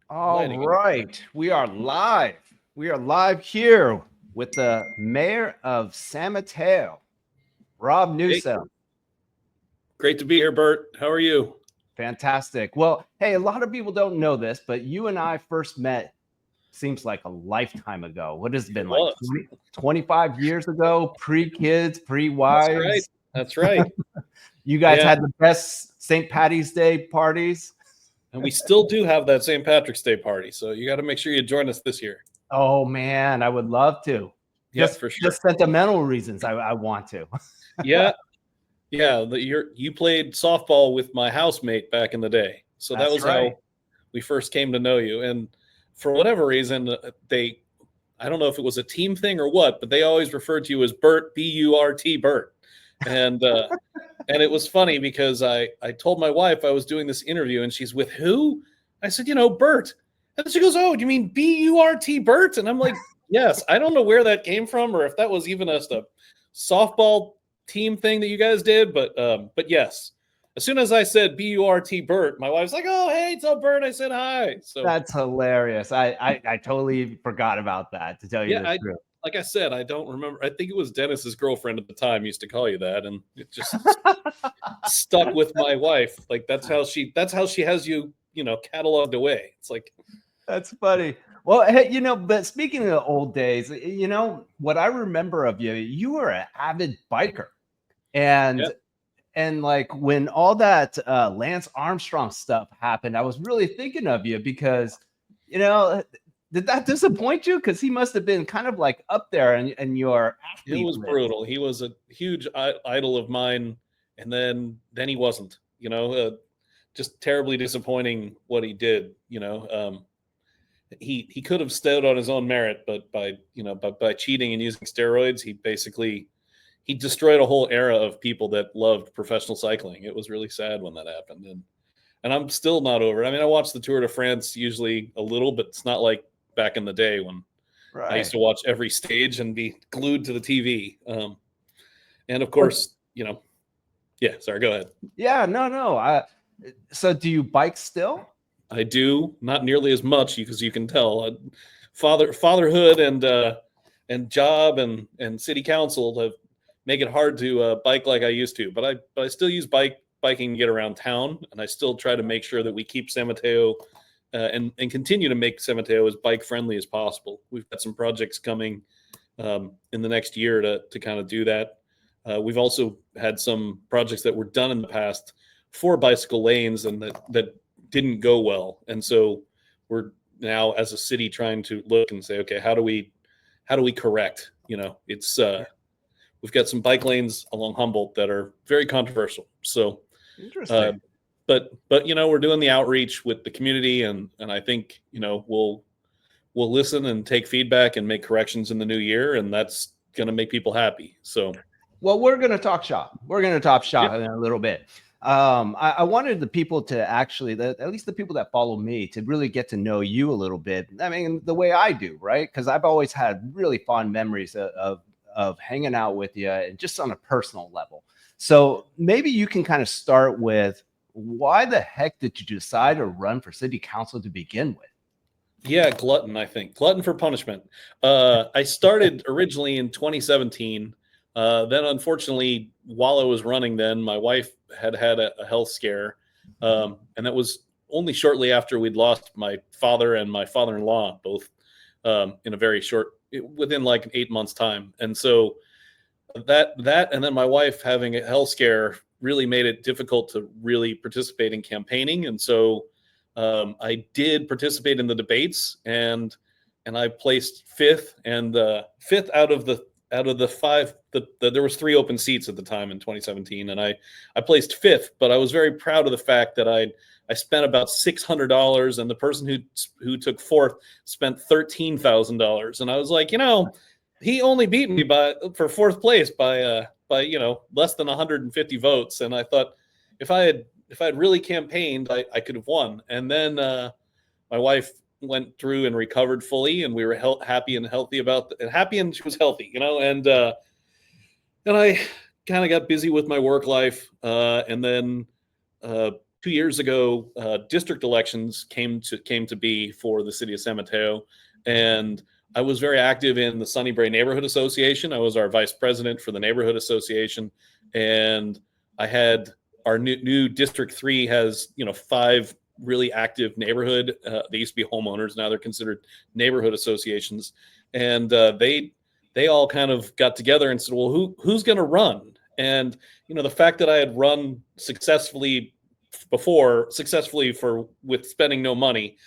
All Lighting. right, we are live. We are live here with the Mayor of San Mateo, Rob Hey, Newsom. great to be here, Bert. How are you? Fantastic. Well, hey, a lot of people don't know this, but you and I first met seems like a lifetime ago. What has it It been like was. 25 years ago? Pre-kids, That's right. pre-wives. That's right. You guys Yeah. had the best St. Patty's Day parties. And we still do have that St. Patrick's Day party. So you got to make sure you join us this year. Oh man, I would love to. Yeah, for sure. Just sentimental reasons I want to. Yeah. Yeah. You played softball with my housemate back in the day. So that That's was right. how we first came to know you. And for whatever reason, I don't know if it was a team thing or what, but they always referred to you as Bert, B-U-R-T, Bert. And, and it was funny because I told my wife I was doing this interview and she's with who? I said, Bert. And she goes, oh, do you mean B-U-R-T Bert? And I'm like, yes, I don't know where that came from or if that was even just a softball team thing that you guys did, but yes. As soon as I said B-U-R-T Bert, my wife's like, oh, hey, it's up, Bert. I said hi. So That's hilarious. I totally forgot about that, to tell you yeah, the truth. like I said, I don't remember. I think it was Dennis's girlfriend at the time used to call you that, and it just stuck with my wife. Like that's how she has you, cataloged away. It's like, That's funny. Well, hey, but speaking of the old days, what I remember of you, you were an avid biker. yeah, And like when all that Lance Armstrong stuff happened, I was really thinking of you because, you know, did that disappoint you? Because he must have been kind of like up there in your it athlete was list. brutal. He was a huge idol of mine, and then he wasn't. Just terribly disappointing what he did. He could have stood on his own merit, but by cheating and using steroids, he destroyed a whole era of people that loved professional cycling. It was really sad when that happened, and I'm still not over it. I mean, I watch the Tour de France usually a little, but it's not like back in the day when I used Right. to watch every stage and be glued to the TV. And of course, yeah. Sorry, go ahead. Yeah, no. So do you bike still? I do not nearly as much because you can tell fatherhood and job and city council have make it hard to bike like I used to. But I still use biking to get around town, and I still try to make sure that we keep San Mateo and continue to make San Mateo as bike friendly as possible. We've got some projects coming in the next year to kind of do that. We've also had some projects that were done in the past for bicycle lanes and that didn't go well, and so we're now as a city trying to look and say, okay, how do we correct? It's we've got some bike lanes along Humboldt that are very controversial. So, uh, Interesting. but we're doing the outreach with the community, and I think we'll listen and take feedback and make corrections in the new year, and that's going to make people happy. So, Well, we're going to talk shop. We're going to talk yeah, shop in a little bit. I wanted the people to actually, at least the people that follow me, to really get to know you a little bit. I mean, the way I do, right? Because I've always had really fond memories of hanging out with you and just on a personal level. So maybe you can kind of start with why the heck did you decide to run for city council to begin with? yeah, glutton. I think glutton for punishment. I started originally in 2017. Then, unfortunately, while I was running, then my wife had a health scare, and that was only shortly after we'd lost my father and my father-in-law, both in a very short, within like 8 months' time. And so that, and then my wife having a health scare really made it difficult to really participate in campaigning. And so I did participate in the debates, and I placed fifth, and fifth out of the five. There was three open seats at the time in 2017, and I placed fifth. But I was very proud of the fact that I spent about $600, and the person who took fourth spent $13,000, and I was like, he only beat me for fourth place by less than 150 votes, and I thought if I had really campaigned, I could have won. And then my wife went through and recovered fully, and we were happy and healthy happy, and she was healthy, and I kind of got busy with my work life, and then 2 years ago, district elections came to be for the city of San Mateo, and I was very active in the Sunnybrae Neighborhood Association. I was our vice president for the neighborhood association, and I had our new District 3 has 5 really active neighborhood. They used to be homeowners, now they're considered neighborhood associations, and they all kind of got together and said, well, who's going to run? And the fact that I had run successfully with spending no money,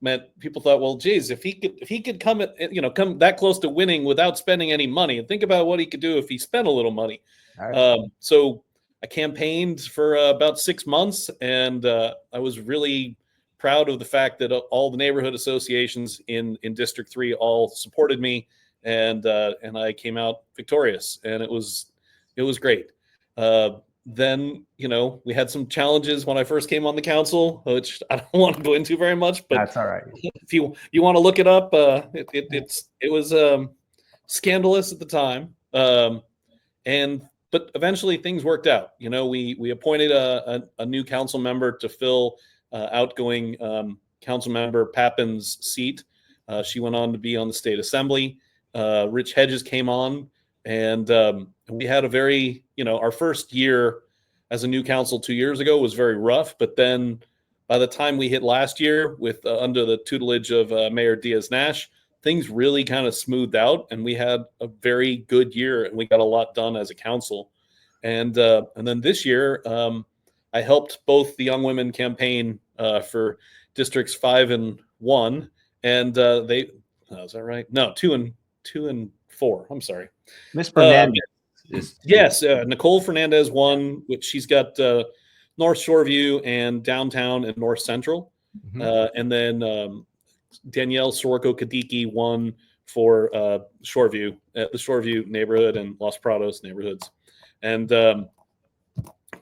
meant people thought, well, geez, if he could come that close to winning without spending any money, and think about what he could do if he spent a little money. Right. So I campaigned for about 6 months, and I was really proud of the fact that all the neighborhood associations in District 3 all supported me, and I came out victorious, and it was great. Then we had some challenges when I first came on the council, which I don't want to go into very much, but That's all right. if you want to look it up, it was scandalous at the time, but eventually things worked out. We appointed a new council member to fill outgoing council member Pappin's seat. She went on to be on the state assembly. Rich Hedges came on, and we had a very, our first year as a new council 2 years ago was very rough. But then by the time we hit last year with under the tutelage of Mayor Diaz-Nash, things really kind of smoothed out, and we had a very good year, and we got a lot done as a council. And then this year, I helped both the Young Women campaign for districts 5 and 1, and is that right? No, 2 and 4. I'm sorry. Miss Fernandez. Yes, Nicole Fernandez won, which she's got North Shoreview and downtown and North Central. Mm-hmm. And then Danielle Soroco-Kadiki won for Shoreview, the Shoreview neighborhood and Los Prados neighborhoods. And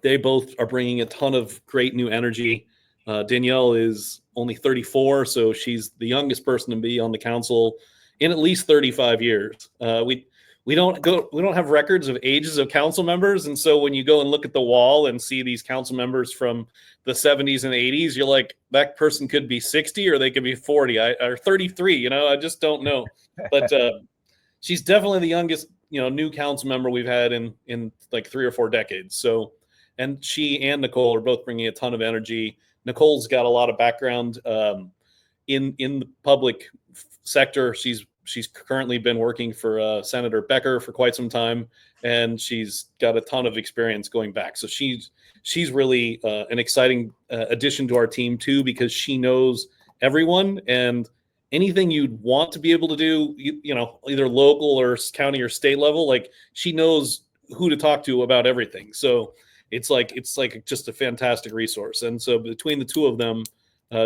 they both are bringing a ton of great new energy. Danielle is only 34, so she's the youngest person to be on the council in at least 35 years. We don't have records of ages of council members, and so when you go and look at the wall and see these council members from the 70s and 80s, you're like, that person could be 60 or they could be 40 or 33. I just don't know. But she's definitely the youngest new council member we've had in like 3 or 4 decades. So, and she and Nicole are both bringing a ton of energy. Nicole's got a lot of background in the public sector. She's currently been working for Senator Becker for quite some time, and she's got a ton of experience going back. So she's really an exciting addition to our team too, because she knows everyone, and anything you'd want to be able to do, either local or county or state level, like she knows who to talk to about everything. So it's like just a fantastic resource. And so between the two of them,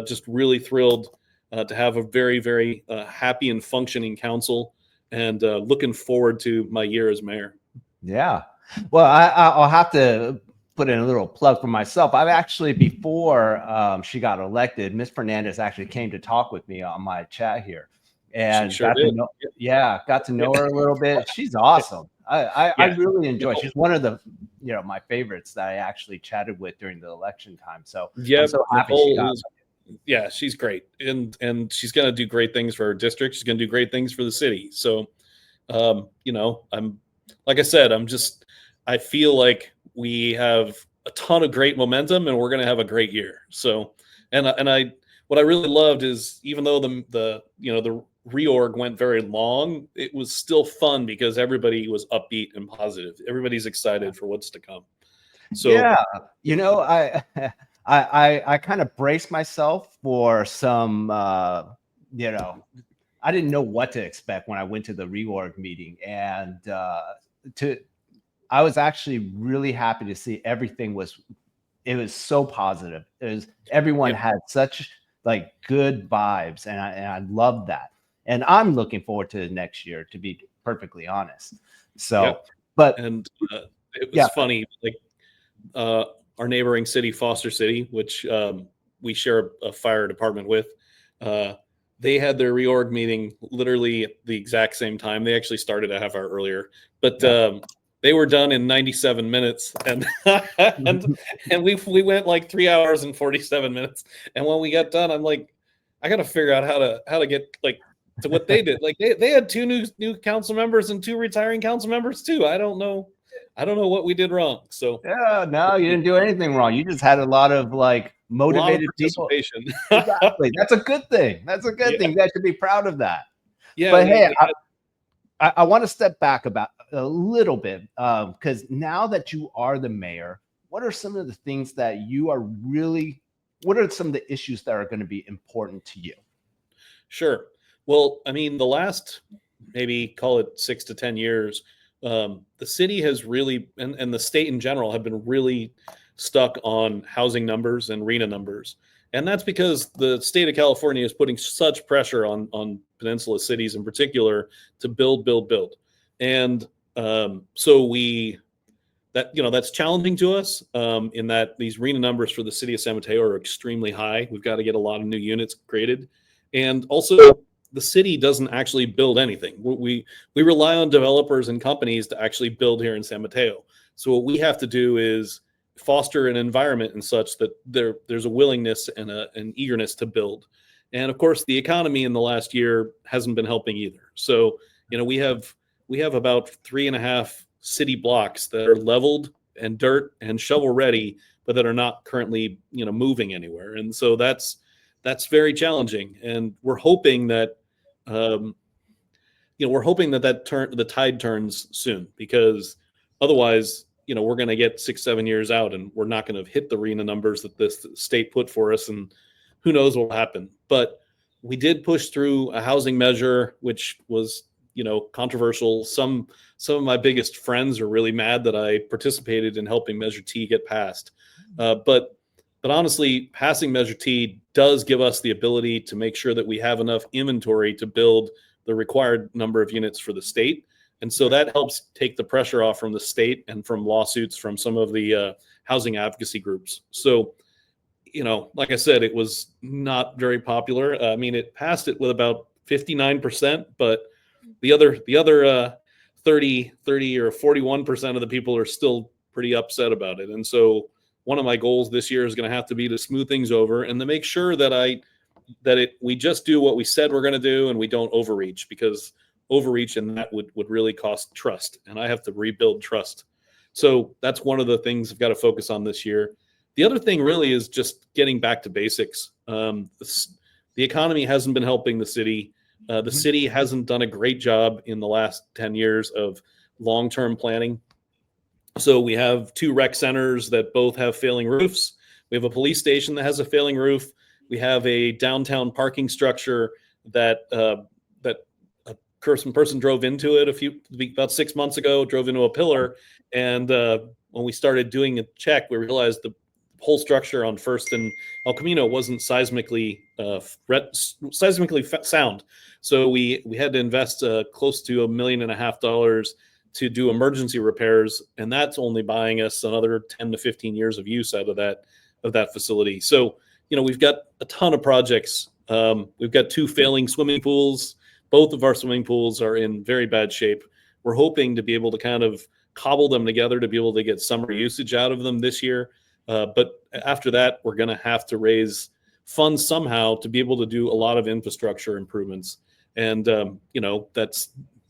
just really thrilled to have a very, very happy and functioning council, and looking forward to my year as mayor. Yeah. Well, I'll have to put in a little plug for myself. I've actually, before she got elected, Miss Fernandez actually came to talk with me on my chat here, and got to know her a little bit. She's awesome. I really enjoy. She's one of the my favorites that I actually chatted with during the election time. So I'm so happy she got. Yeah, she's great, and she's going to do great things for her district. She's going to do great things for the city. So, I'm, like I said, I feel like we have a ton of great momentum, and we're going to have a great year. So, what I really loved is, even though the reorg went very long, it was still fun because everybody was upbeat and positive. Everybody's excited for what's to come. So yeah, I kind of braced myself for some, I didn't know what to expect when I went to the reorg meeting, and I was actually really happy to see everything was so positive. Everyone had such like good vibes, and I loved that. And I'm looking forward to the next year, to be perfectly honest. So, it was funny, like our neighboring city, Foster City, which we share a fire department with, they had their reorg meeting literally at the exact same time. They actually started a half hour earlier, but they were done in 97 minutes, and and we went like 3 hours and 47 minutes. And when we got done, I'm like, I got to figure out how to get like to what they did. Like they had two new council members and two retiring council members too. I don't know what we did wrong. So Yeah, no, you didn't do anything wrong. You just had a lot of like a lot of motivated people. participation. Exactly. That's a good thing. That's a good Yeah. thing. You guys should be proud of that. Yeah, But hey, I want to step back about a little bit because now that you are the mayor, what are some of the things that you are really, what are some of the issues that are going to be important to you? Sure. Well, I mean, the last maybe call it 6 to 10 years, the city has really, and the state in general, have been really stuck on housing numbers and RENA numbers. And that's because the state of California is putting such pressure on peninsula cities in particular to build, build, build. And so that's challenging to us in that these RENA numbers for the city of San Mateo are extremely high. We've got to get a lot of new units created. And also, the city doesn't actually build anything. We rely on developers and companies to actually build here in San Mateo. So what we have to do is foster an environment and such that there's a willingness and an eagerness to build. And of course, the economy in the last year hasn't been helping either. So we have about 3.5 city blocks that are leveled and dirt and shovel ready, but that are not currently moving anywhere. And so that's very challenging. And we're hoping that the tide turns soon, because otherwise, we're going to get 6-7 years out and we're not going to hit the RENA numbers that this state put for us, and who knows what will happen. But we did push through a housing measure, which was, controversial. Some of my biggest friends are really mad that I participated in helping Measure T get passed. But honestly, passing Measure T does give us the ability to make sure that we have enough inventory to build the required number of units for the state. And so that helps take the pressure off from the state and from lawsuits from some of the housing advocacy groups. So, like I said, it was not very popular. I mean, it passed it with about 59%, but the other 30 or 41% of the people are still pretty upset about it. And so one of my goals this year is going to have to be to smooth things over and to make sure that we just do what we said we're going to do and we don't overreach, because overreach in that would really cost trust, and I have to rebuild trust. So that's one of the things I've got to focus on this year. The other thing really is just getting back to basics. The economy hasn't been helping the city. The city hasn't done a great job in the last 10 years of long-term planning. So we have 2 rec centers that both have failing roofs. We have a police station that has a failing roof. We have a downtown parking structure that a person drove into it about 6 months ago, drove into a pillar. And when we started doing a check, we realized the whole structure on First and El Camino wasn't seismically sound. So we had to invest close to $1.5 million to do emergency repairs, and that's only buying us another 10 to 15 years of use out of that facility. So we've got a ton of projects. We've got 2 failing swimming pools. Both of our swimming pools are in very bad shape. We're hoping to be able to kind of cobble them together to be able to get summer usage out of them this year. But after that, we're going to have to raise funds somehow to be able to do a lot of infrastructure improvements. And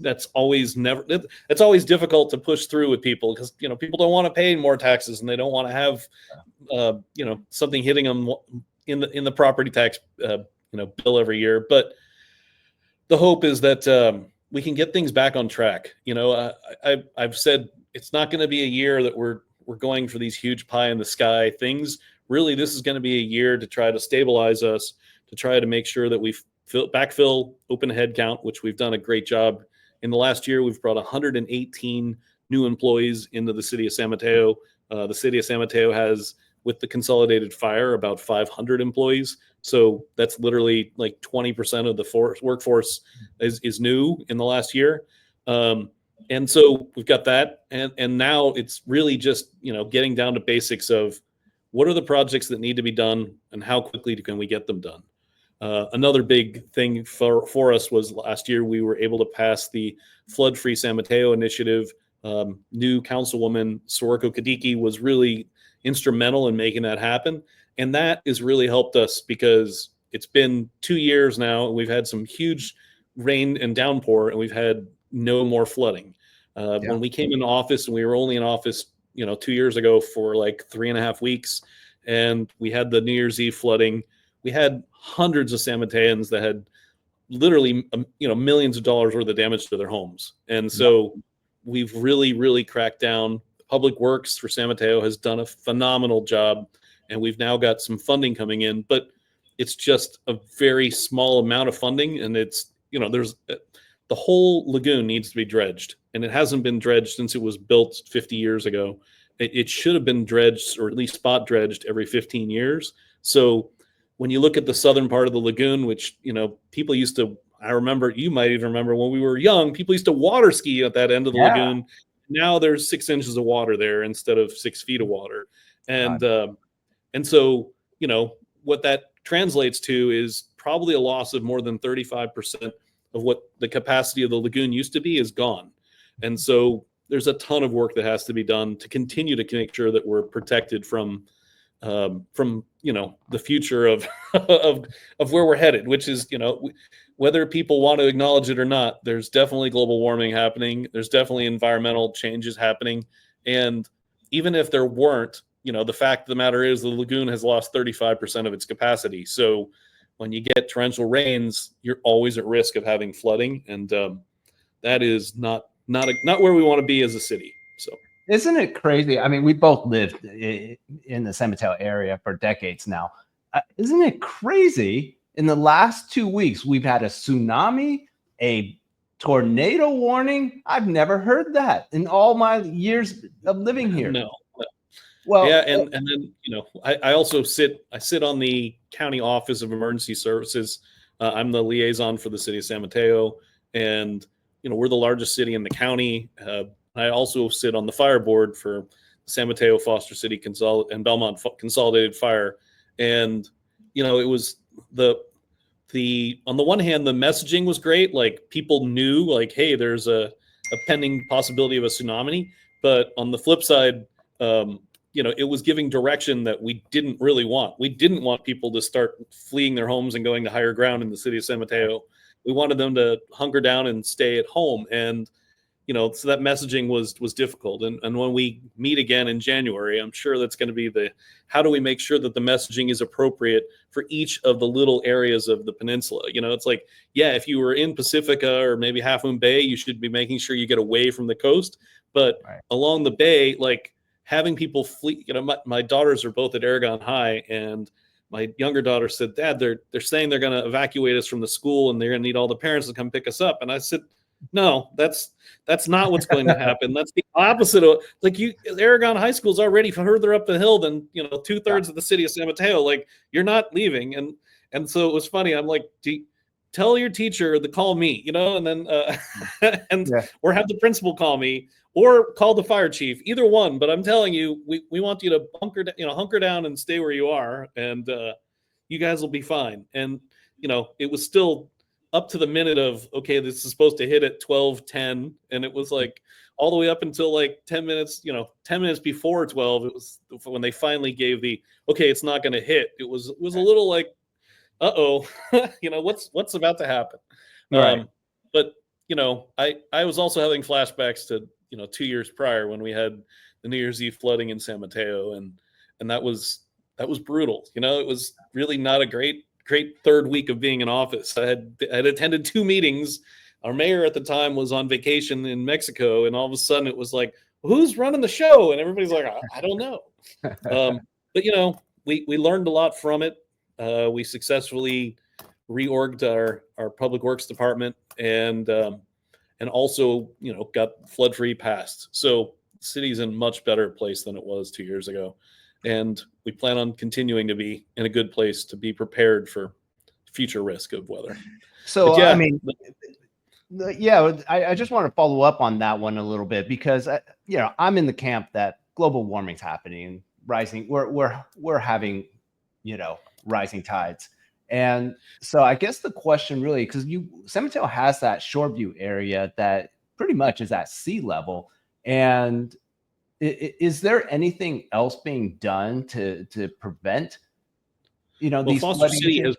that's always it's always difficult to push through with people, because people don't want to pay more taxes and they don't want to have something hitting them in the property tax bill every year. But the hope is that we can get things back on track. I've said it's not going to be a year that we're going for these huge pie in the sky things. Really, this is going to be a year to try to stabilize us, to try to make sure that we backfill open head count, which we've done a great job. In the last year, we've brought 118 new employees into the city of San Mateo. The city of San Mateo has, with the consolidated fire, about 500 employees. So that's literally like 20% of the workforce is new in the last year. And so we've got that. And now it's really just, getting down to basics of what are the projects that need to be done and how quickly can we get them done. Another big thing for us was last year we were able to pass the Flood-Free San Mateo initiative New councilwoman Soroko Kadiki was really instrumental in making that happen. And that has really helped us because it's been 2 years now. And we've had some huge rain and downpour, and we've had no more flooding. Yeah. When we came into office, and we were only in office, 2 years ago for like 3.5 weeks, and we had the New Year's Eve flooding. We had hundreds of San Mateans that had literally, millions of dollars worth of damage to their homes. And so we've really, really cracked down. Public Works for San Mateo has done a phenomenal job, and we've now got some funding coming in, but it's just a very small amount of funding. And it's, there's the whole lagoon needs to be dredged, and it hasn't been dredged since it was built 50 years ago. It should have been dredged, or at least spot dredged, every 15 years. So when you look at the southern part of the lagoon, which, people used to, I remember, you might even remember when we were young, people used to water ski at that end of the lagoon. Now there's 6 inches of water there instead of 6 feet of water. And, and so, what that translates to is probably a loss of more than 35% of what the capacity of the lagoon used to be is gone. And so there's a ton of work that has to be done to continue to make sure that we're protected from the future of of where we're headed, which is, whether people want to acknowledge it or not, there's definitely global warming happening. There's definitely environmental changes happening. And even if there weren't, the fact of the matter is the lagoon has lost 35% of its capacity. So when you get torrential rains, you're always at risk of having flooding. And that is not where we want to be as a city. So isn't it crazy? I mean, we both lived in the San Mateo area for decades now. Isn't it crazy? In the last 2 weeks, we've had a tsunami, a tornado warning. I've never heard that in all my years of living here. No. Well, yeah, and then I also sit on the County Office of Emergency Services. I'm the liaison for the city of San Mateo, and we're the largest city in the county. I also sit on the fire board for San Mateo, Foster City, and Belmont Consolidated Fire. And it was the on the one hand, the messaging was great. Like, people knew, like, hey, there's a pending possibility of a tsunami. But on the flip side, it was giving direction that we didn't really want. We didn't want people to start fleeing their homes and going to higher ground in the city of San Mateo. We wanted them to hunker down and stay at home. And so that messaging was difficult. And when we meet again in January, I'm sure that's going to be how do we make sure that the messaging is appropriate for each of the little areas of the peninsula? It's like, yeah, if you were in Pacifica or maybe Half Moon Bay, you should be making sure you get away from the coast. But along the bay, like, having people flee, my daughters are both at Aragon High, and my younger daughter said, Dad, they're saying they're going to evacuate us from the school, and they're going to need all the parents to come pick us up. And I said, no, that's not what's going to happen. That's the opposite of, like, Aragon High School is already further up the hill than 2/3 of the city of San Mateo. Like, you're not leaving. And so it was funny. I'm like, tell your teacher to call me, and then or have the principal call me, or call the fire chief, either one. But I'm telling you, we want you to hunker down and stay where you are, and you guys will be fine. And it was still up to the minute of, okay, this is supposed to hit at 12:10, and it was like all the way up until like 10 minutes, 10 minutes before 12. It was when they finally gave the, okay, it's not going to hit. It was a little like, uh-oh, what's about to happen. Right. But I was also having flashbacks to 2 years prior when we had the New Year's Eve flooding in San Mateo, and that was brutal. It was really not a great third week of being in office. I had attended 2 meetings. Our mayor at the time was on vacation in Mexico, and all of a sudden it was like, who's running the show? And everybody's like, I don't know. But we learned a lot from it. We successfully reorged our public works department, and also got flood-free passed. So the city's in a much better place than it was 2 years ago. And we plan on continuing to be in a good place to be prepared for future risk of weather. So, yeah, I mean, I just want to follow up on that one a little bit, because I'm in the camp that global warming's happening, rising. We're having rising tides, and so I guess the question really, because San Mateo has that shore view area that pretty much is at sea level. And is there anything else being done to prevent, Well, these flooding issues?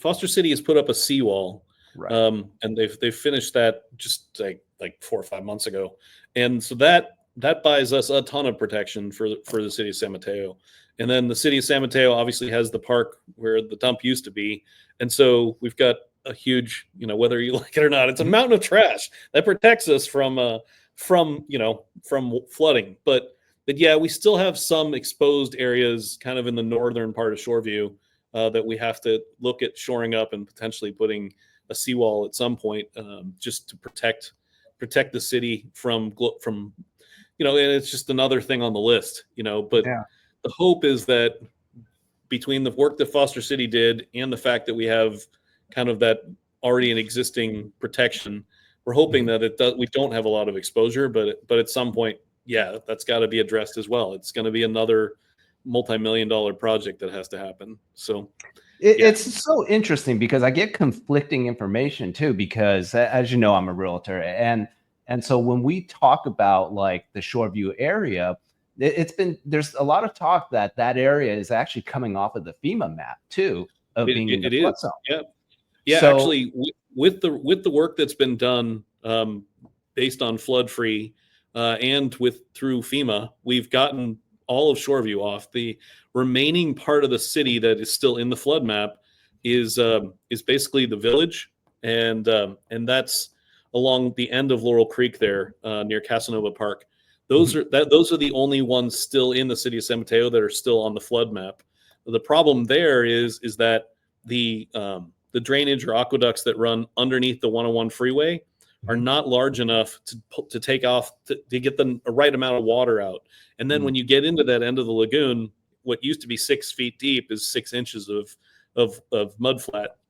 Foster City has put up a seawall, Right. and they've finished that just like 4 or 5 months ago, and so that buys us a ton of protection for the city of San Mateo. And then the city of San Mateo obviously has the park where the dump used to be, and so we've got a huge, whether you like it or not, it's a Mhm. mountain of trash that protects us from flooding. But yeah, we still have some exposed areas kind of in the northern part of Shoreview that we have to look at shoring up and potentially putting a seawall at some point, just to protect the city from and it's just another thing on the list. But Yeah. the hope is that between the work that Foster City did and the fact that we have kind of that already an existing protection, we're hoping Mhm. that we don't have a lot of exposure, but at some point, yeah, that's got to be addressed as well. It's going to be another multi-million-dollar project that has to happen. So yeah, It's so interesting because I get conflicting information too, because as you know, I'm a realtor, and so when we talk about like the Shoreview area, there's a lot of talk that that area is actually coming off of the FEMA map too, of being in the it flood is. zone. Yeah. Yeah, So actually, with the work that's been done, based on flood free, and with through FEMA, we've gotten all of Shoreview off. The remaining part of the city that is still in the flood map is basically the village, and that's along the end of Laurel Creek there, near Casanova Park. mhm, Those are the only ones still in the city of San Mateo that are still on the flood map. The problem there is that the drainage or aqueducts that run underneath the 101 freeway are mhm, not large enough to take off to get the right amount of water out. And then mm, when you get into that end of the lagoon, what used to be 6 feet deep is 6 inches of mud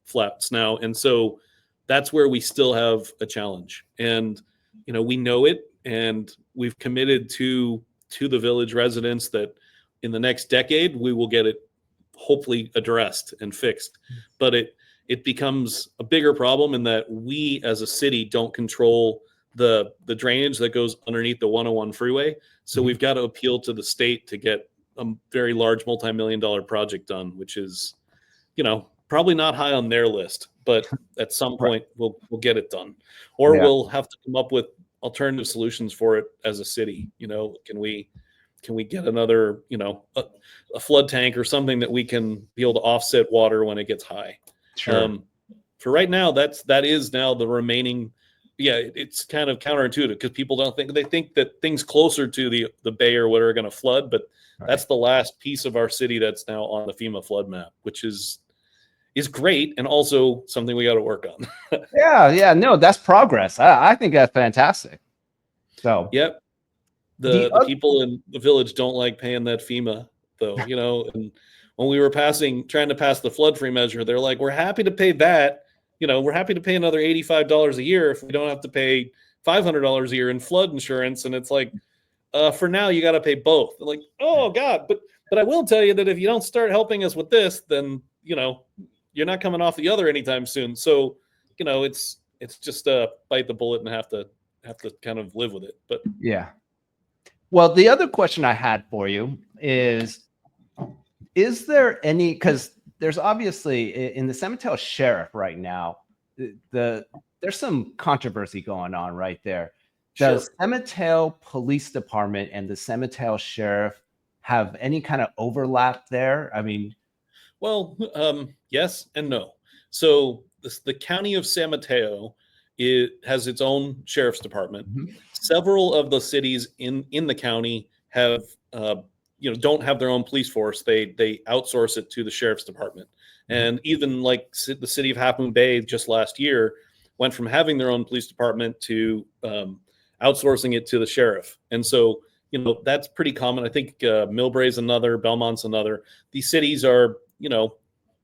flats now. And so that's where we still have a challenge. And we know it, and we've committed to the village residents that in the next decade we will get it hopefully addressed and fixed. But it becomes a bigger problem in that we as a city don't control the drainage that goes underneath the 101 freeway. So mhm. we've got to appeal to the state to get a very large multi-million-dollar project done, which is, probably not high on their list, but at some Right. point we'll get it done. Or Yeah. we'll have to come up with alternative solutions for it as a city. Can we get another, a flood tank or something that we can be able to offset water when it gets high? Sure. Um, for right now, that is now the remaining. Yeah, it's kind of counterintuitive because people don't think they think that things closer to the bay or what are going to flood, but Right. that's the last piece of our city that's now on the FEMA flood map, which is great and also something we got to work on. Yeah. Yeah. No, that's progress. I think that's fantastic. So Yep. the The people in the village don't like paying that FEMA though, and when we were trying to pass the flood free measure, they're like, we're happy to pay that, we're happy to pay another $85 a year if we don't have to pay $500 a year in flood insurance. And it's like, for now you got to pay both. They're like, oh God, but I will tell you that if you don't start helping us with this, then you're not coming off the other anytime soon. So it's just bite the bullet and have to kind of live with it. But yeah. Well, the other question I had for you is there any, because there's obviously in the San Mateo Sheriff right now, there's some controversy going on right there. Does sure. San Mateo Police Department and the San Mateo Sheriff have any kind of overlap there? I mean, Well, yes and no. So the county of San Mateo, it has its own sheriff's department. mhm, Several of the cities in the county have don't have their own police force. They outsource it to the sheriff's department. mhm, And even like the city of Half Moon Bay just last year went from having their own police department to outsourcing it to the sheriff. And so that's pretty common. I think Millbrae's another, Belmont's another. These cities are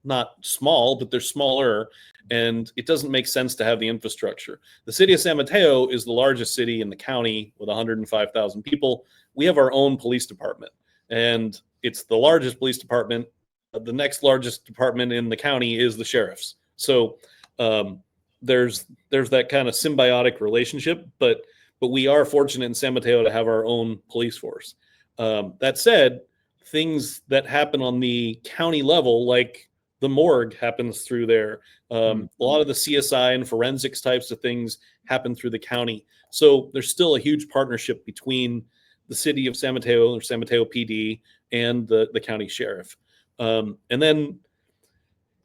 not small, but they're smaller, and it doesn't make sense to have the infrastructure. The city of San Mateo is the largest city in the county with 105,000 people. We have our own police department, and it's the largest police department. The next largest department in the county is the sheriff's. So um, there's that kind of symbiotic relationship, but but we are fortunate in San Mateo to have our own police force. That said, things that happen on the county level, like the morgue happens through there. A lot of the CSI and forensics types of things happen through the county. So there's still a huge partnership between the city of San Mateo or San Mateo PD and the county sheriff. And then,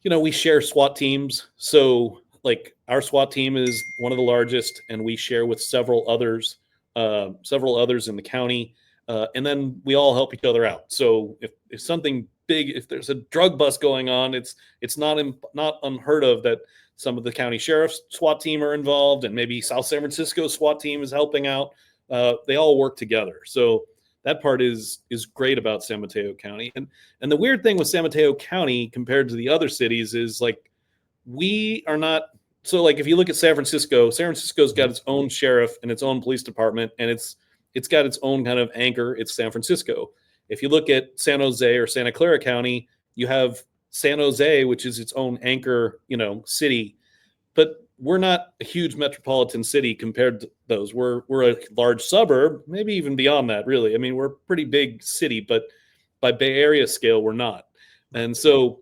we share SWAT teams. So like our SWAT team is one of the largest, and we share with several others in the county. And then we all help each other out. So if something big, if there's a drug bust going on, it's not unheard of that some of the county sheriff's SWAT team are involved, and maybe South San Francisco SWAT team is helping out. They all work together. So that part is great about San Mateo County. And the weird thing with San Mateo County compared to the other cities is like we are not. So like if you look at San Francisco's got its own sheriff and its own police department, and it's got its own kind of anchor. It's San Francisco. If you look at San Jose or Santa Clara County, you have San Jose, which is its own anchor, city. But we're not a huge metropolitan city compared to those. We're a large suburb, maybe even beyond that, really. I mean, we're a pretty big city, but by Bay Area scale, we're not. And so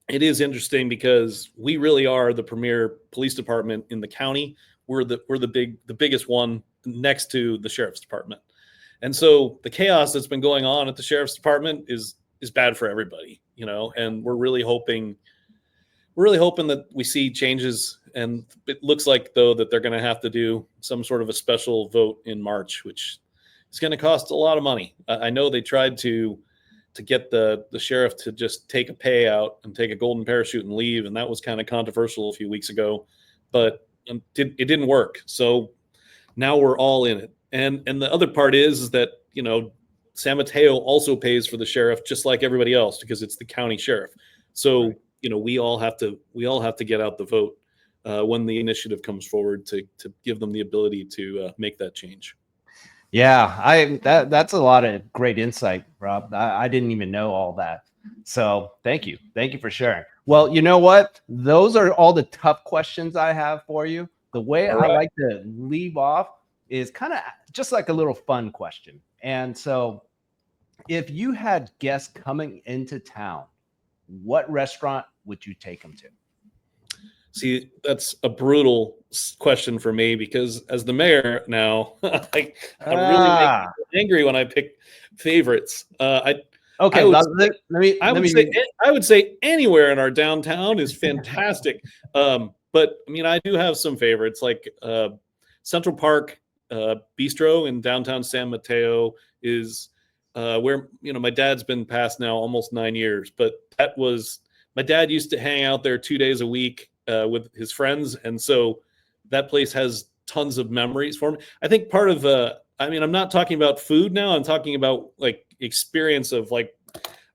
it is interesting because we really are the premier police department in the county. We're the biggest one next to the sheriff's department. And so the chaos that's been going on at the sheriff's department is bad for everybody, and we're really hoping that we see changes. And it looks like, though, that they're going to have to do some sort of a special vote in March, which is going to cost a lot of money. I know they tried to get the sheriff to just take a payout and take a golden parachute and leave. And that was kind of controversial a few weeks ago, but it didn't work. So now we're all in it. And the other part is that, San Mateo also pays for the sheriff just like everybody else because it's the county sheriff. So, right. We all have to get out the vote when the initiative comes forward to give them the ability to make that change. Yeah, that's a lot of great insight, Rob. I didn't even know all that. So thank you for sharing. Well, you know what? Those are all the tough questions I have for you. The way I like to leave off is kind of just like a little fun question. And so if you had guests coming into town, what restaurant would you take them to? See, that's a brutal question for me because as the mayor now, I'm really angry when I pick favorites. I would say anywhere in our downtown is fantastic. But I mean, I do have some favorites like Central Park Bistro in downtown San Mateo is where my dad's been passed now almost 9 years, but my dad used to hang out there 2 days a week with his friends, and so that place has tons of memories for me. I think part of I'm not talking about food now. I'm talking about like experience of like,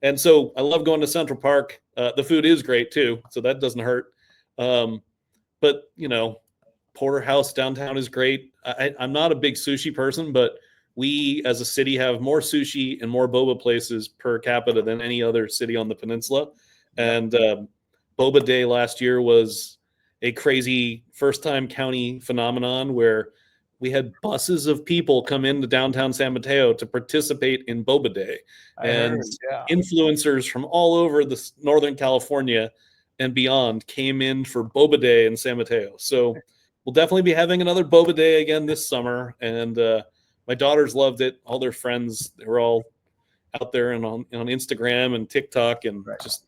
and so I love going to Central Park. The food is great too, so that doesn't hurt. But Porterhouse downtown is great. I'm not a big sushi person, but we as a city have more sushi and more boba places per capita than any other city on the peninsula. And Boba Day last year was a crazy first-time county phenomenon where we had buses of people come into downtown San Mateo to participate in Boba Day. Influencers from all over the Northern California and beyond came in for Boba Day in San Mateo. So we'll definitely be having another Boba Day again this summer. And my daughters loved it. All their friends, they were all out there and on Instagram and TikTok and just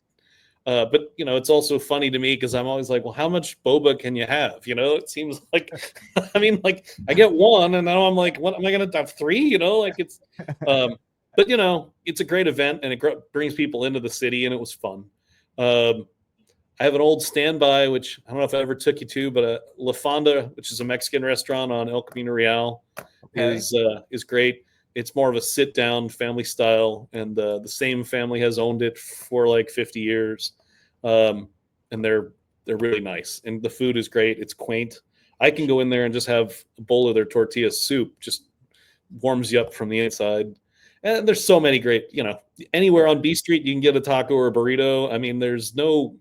but it's also funny to me because I'm always like, well, how much boba can you have? It seems like, I get one and now I'm like, what am I going to have 3? It's, but it's a great event and it brings people into the city and it was fun. I have an old standby, which I don't know if I ever took you to, but La Fonda, which is a Mexican restaurant on El Camino Real, is great. It's more of a sit-down family style, and the same family has owned it for like 50 years, and they're really nice. And the food is great. It's quaint. I can go in there and just have a bowl of their tortilla soup. Just warms you up from the inside. And there's so many great. Anywhere on B Street you can get a taco or a burrito. I mean, the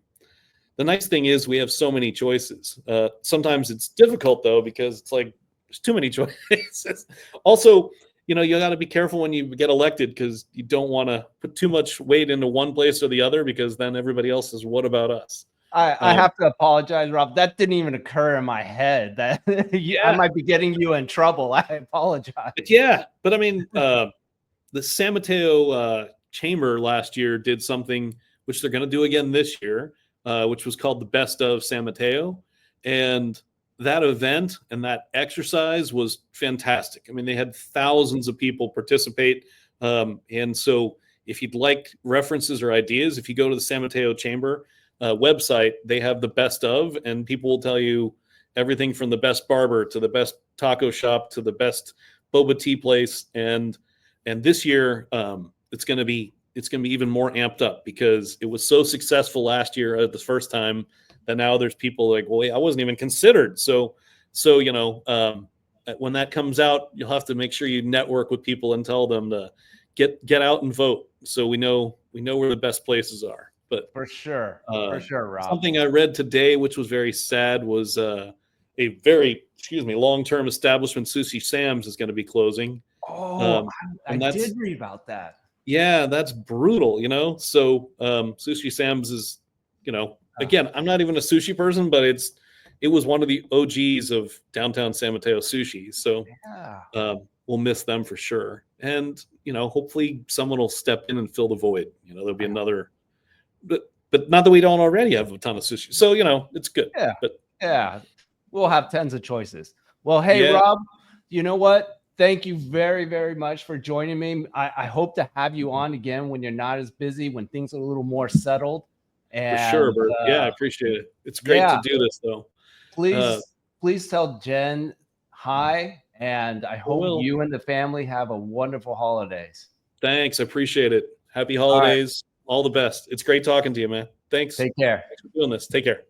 nice thing is we have so many choices. Sometimes it's difficult though because it's like There's too many choices. Also, you know, you got to be careful when you get elected because you don't want to put too much weight into one place or the other because then everybody else says, "What about us?" I have to apologize, Rob. That didn't even occur in my head that I Yeah, might be getting you in trouble. I apologize. yeah, but I mean, the San Mateo Chamber last year did something which they're going to do again this year, which was called the Best of San Mateo, and that event and that exercise was fantastic. I mean, they had thousands of people participate, and so if you'd like references or ideas, if you go to the San Mateo Chamber website, they have the best of, and people will tell you everything from the best barber to the best taco shop to the best boba tea place, and this year it's going to be even more amped up because it was so successful last year at the first time that now there's people like, well, wait, I wasn't even considered. So you know, when that comes out, you'll have to make sure you network with people and tell them to get out and vote, so we know where the best places are. But For sure, Rob. something I read today, which was very sad, was a very long-term establishment, Sushi Sam's, is going to be closing. Oh, I And that's did read about that. yeah, that's brutal, you know. So Sushi Sam's is, you know, again, I'm not even a sushi person, but it was one of the OGs of downtown San Mateo sushi. So Yeah. we'll miss them for sure. And you know, hopefully someone will step in and fill the void. You know, there'll be another, but not that we don't already have a ton of sushi. So you know, it's good. Yeah. But Yeah. We'll have tons of choices. Well, hey, yeah, Rob, you know what? Thank you very, very much for joining me. I hope to have you on again when you're not as busy, when things are a little more settled. for sure, And Bert. Yeah, I appreciate it. It's great to yeah, do this though. please tell Jen hi. And I I hope will. you and the family have a wonderful holidays. Thanks. I appreciate it. Happy All right. holidays. All the best. It's great talking to you, man. Thanks. Take care. Thanks for doing this. Take care.